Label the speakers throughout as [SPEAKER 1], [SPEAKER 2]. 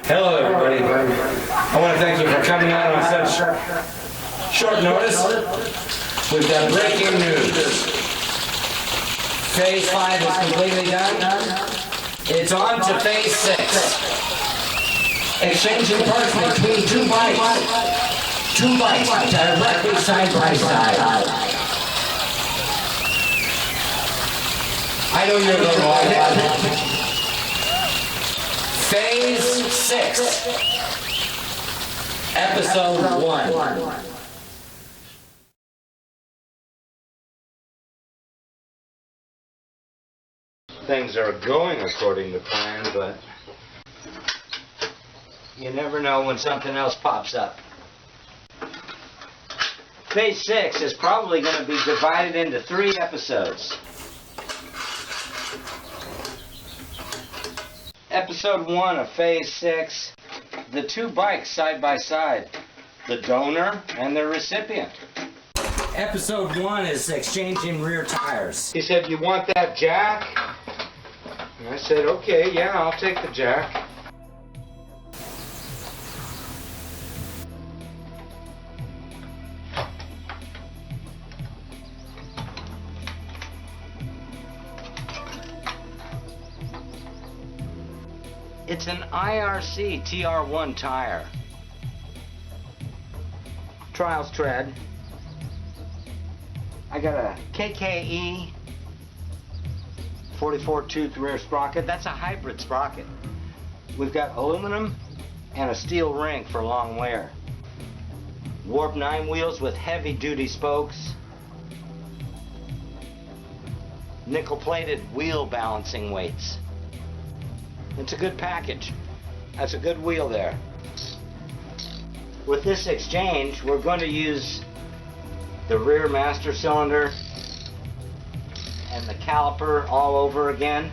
[SPEAKER 1] Hello everybody. I want to thank you for coming out on such short notice. We've got breaking news. Phase 5 is completely done. It's on to Phase 6. Exchanging parts between two bikes. Two bikes directly side by side. I know you're going to like it. Phase 6, Episode 1. Things are going according to plan, but you never know when something else pops up. Phase 6 is probably going to be divided into 3 episodes. Episode 1 of Phase 6, the two bikes side by side, the donor and the recipient. Episode 1 is exchanging rear tires. He said, "You want that jack?" And I said, "Okay, yeah, I'll take the jack." It's an IRC TR1 tire. Trials tread. I got a KKE 44 tooth rear sprocket. That's a hybrid sprocket. We've got aluminum and a steel ring for long wear. Warp 9 wheels with heavy duty spokes. Nickel plated wheel balancing weights. It's a good package. That's a good wheel there. With this exchange, we're going to use the rear master cylinder and the caliper all over again.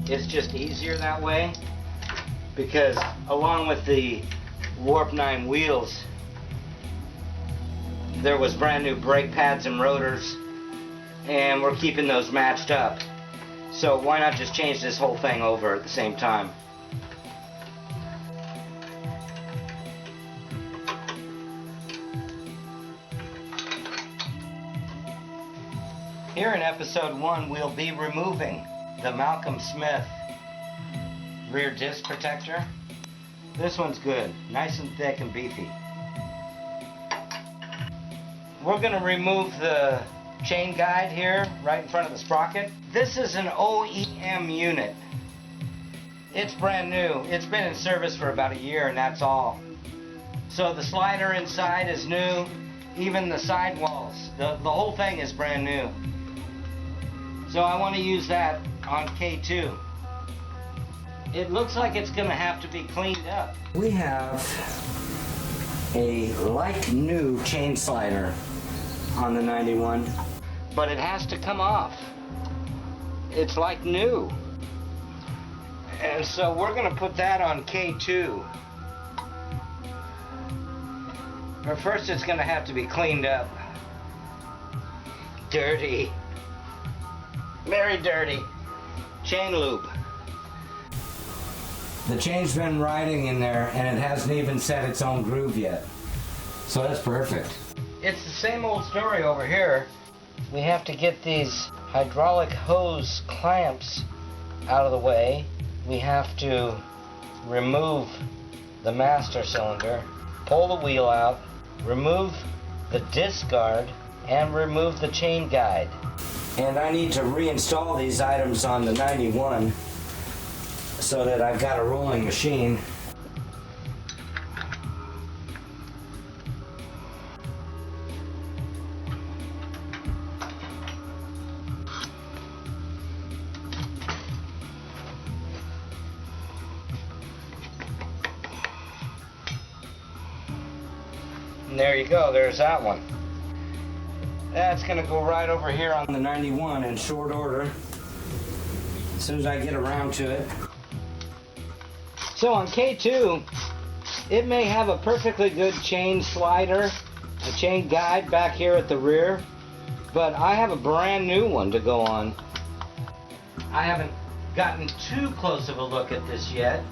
[SPEAKER 1] It's just easier that way because along with the Warp 9 wheels, there was brand new brake pads and rotors, and we're keeping those matched up. So why not just change this whole thing over at the same time? Here in episode 1, we'll be removing the Malcolm Smith rear disc protector. This one's good, nice and thick and beefy. We're going to remove the chain guide here, right in front of the sprocket. This is an OEM unit. It's brand new. It's been in service for about a year and that's all. So the slider inside is new, even the sidewalls. The whole thing is brand new. So I want to use that on K2. It looks like it's going to have to be cleaned up. We have a like new chain slider on the 91, but it has to come off. It's like new. And so we're going to put that on K2. But first it's going to have to be cleaned up. Dirty. Very dirty. Chain loop. The chain's been riding in there and it hasn't even set its own groove yet. So that's perfect. It's the same old story over here. We have to get these hydraulic hose clamps out of the way. We have to remove the master cylinder, pull the wheel out, remove the disc guard, and remove the chain guide. And I need to reinstall these items on the 91 so that I've got a rolling machine. And there you go, there's that one. That's gonna go right over here on the 91 in short order, as soon as I get around to it. So on K2, it may have a perfectly good chain slider, a chain guide back here at the rear, but I have a brand new one to go on. I haven't gotten too close of a look at this yet.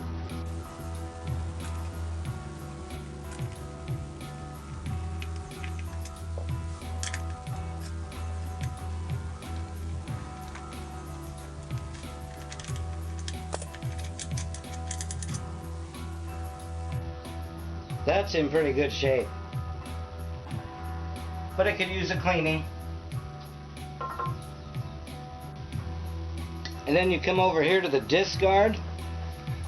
[SPEAKER 1] That's in pretty good shape, but it could use a cleaning. And then you come over here to the discard.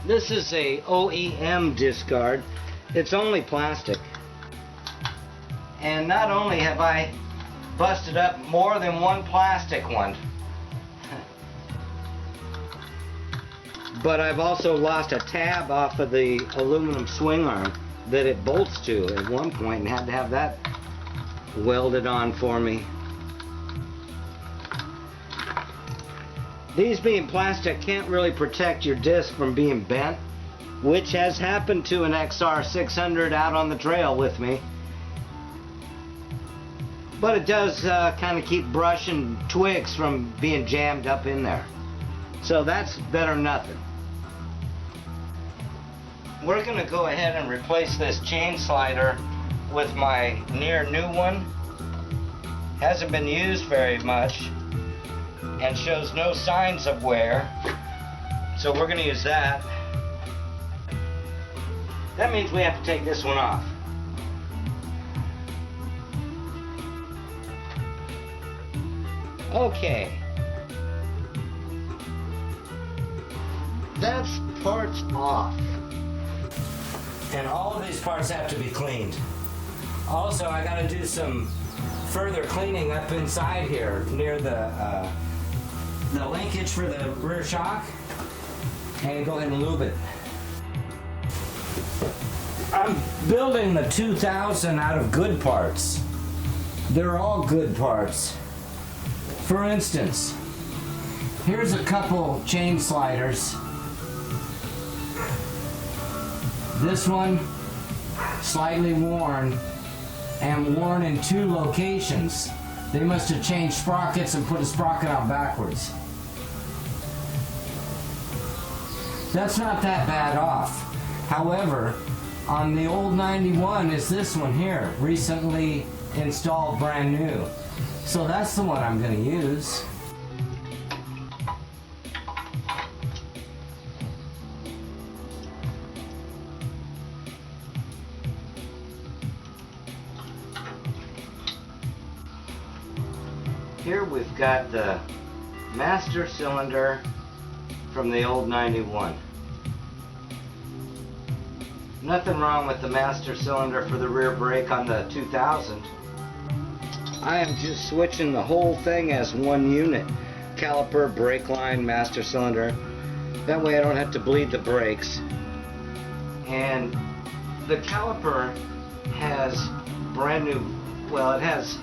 [SPEAKER 1] This is a OEM discard. It's only plastic. And not only have I busted up more than one plastic one, but I've also lost a tab off of the aluminum swing arm that it bolts to at one point and had to have that welded on for me. These being plastic can't really protect your disc from being bent, which has happened to an XR600 out on the trail with me. But it does kind of keep brush and twigs from being jammed up in there. So that's better than nothing. We're going to go ahead and replace this chain slider with my near new one. Hasn't been used very much and shows no signs of wear. So we're going to use that. That means we have to take this one off. Okay. That's parts off. And all of these parts have to be cleaned. Also, I gotta do some further cleaning up inside here near the linkage for the rear shock. And go ahead and lube it. I'm building the 2000 out of good parts. They're all good parts. For instance, here's a couple chain sliders. This one, slightly worn, and worn in two locations. They must have changed sprockets and put a sprocket on backwards. That's not that bad off. However, on the old 91 is this one here, recently installed brand new. So that's the one I'm going to use. Here we've got the master cylinder from the old 91. Nothing wrong with the master cylinder for the rear brake on the 2000. I am just switching the whole thing as one unit. Caliper, brake line, master cylinder. That way I don't have to bleed the brakes. And the caliper has brand new, well, it has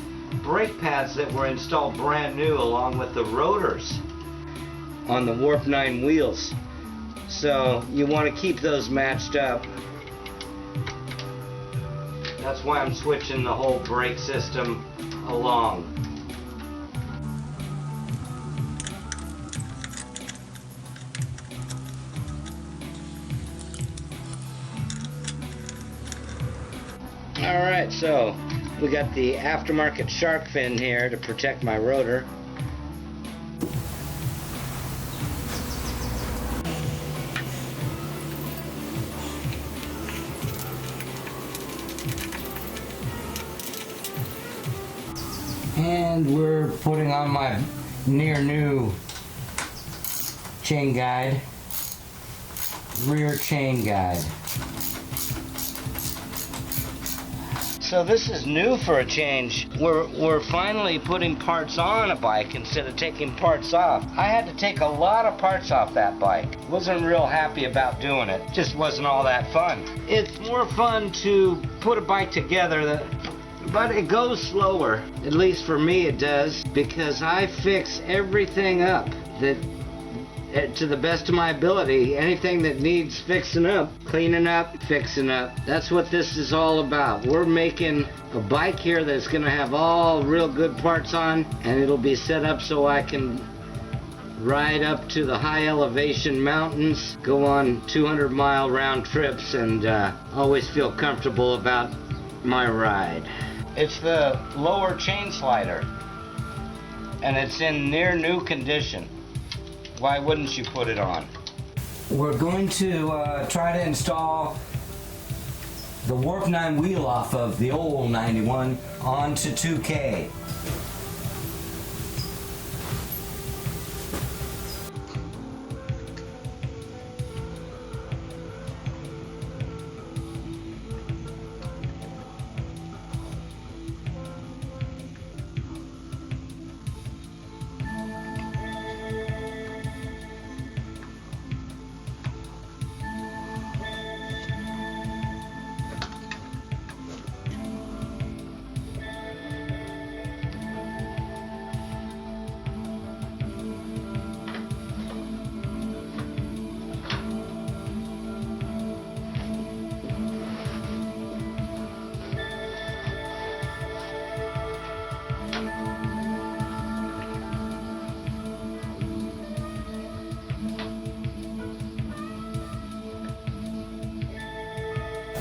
[SPEAKER 1] brake pads that were installed brand new along with the rotors on the Warp 9 wheels. So you want to keep those matched up. That's why I'm switching the whole brake system along. Alright, so we got the aftermarket shark fin here to protect my rotor. And we're putting on my near new chain guide, rear chain guide. So this is new for a change. We're finally putting parts on a bike instead of taking parts off. I had to take a lot of parts off that bike. Wasn't real happy about doing it. Just wasn't all that fun. It's more fun to put a bike together, but it goes slower. At least for me it does, because I fix everything up that to the best of my ability. Anything that needs fixing up, cleaning up, fixing up. That's what this is all about. We're making a bike here that's going to have all real good parts on, and it'll be set up so I can right up to the high elevation mountains, go on 200-mile round trips, and always feel comfortable about my ride. It's the lower chain slider, and it's in near new condition. Why wouldn't you put it on? We're going to try to install the Warp 9 wheel off of the old 91 onto 2K.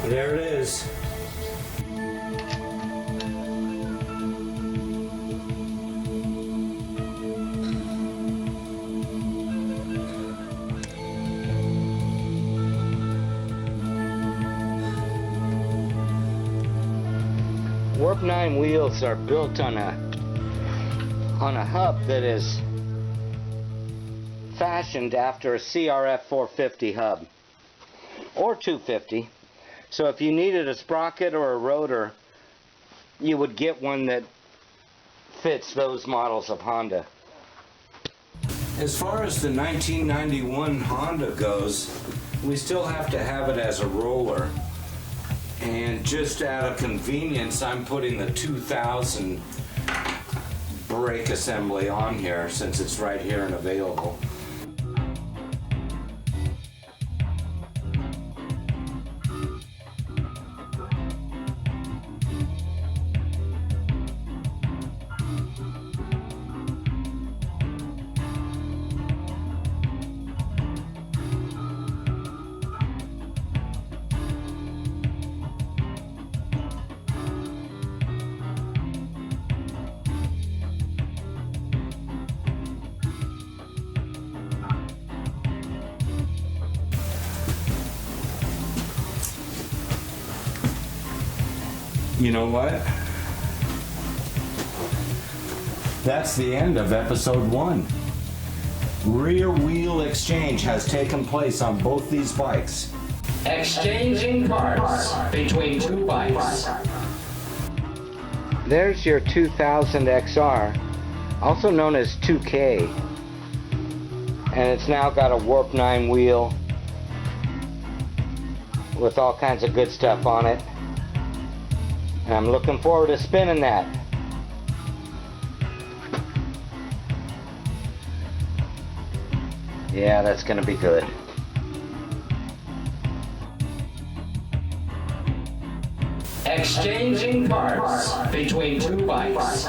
[SPEAKER 1] There it is. Warp 9 wheels are built on a hub that is fashioned after a CRF 450 hub or 250. So if you needed a sprocket or a rotor, you would get one that fits those models of Honda. As far as the 1991 Honda goes, we still have to have it as a roller. And just out of convenience, I'm putting the 2000 brake assembly on here since it's right here and available. You know what? That's the end of episode 1. Rear wheel exchange has taken place on both these bikes.
[SPEAKER 2] Exchanging parts between two bikes.
[SPEAKER 1] There's your 2000 XR, also known as 2K. And it's now got a Warp 9 wheel with all kinds of good stuff on it. And I'm looking forward to spinning that. Yeah, that's gonna be good.
[SPEAKER 2] Exchanging parts between two bikes.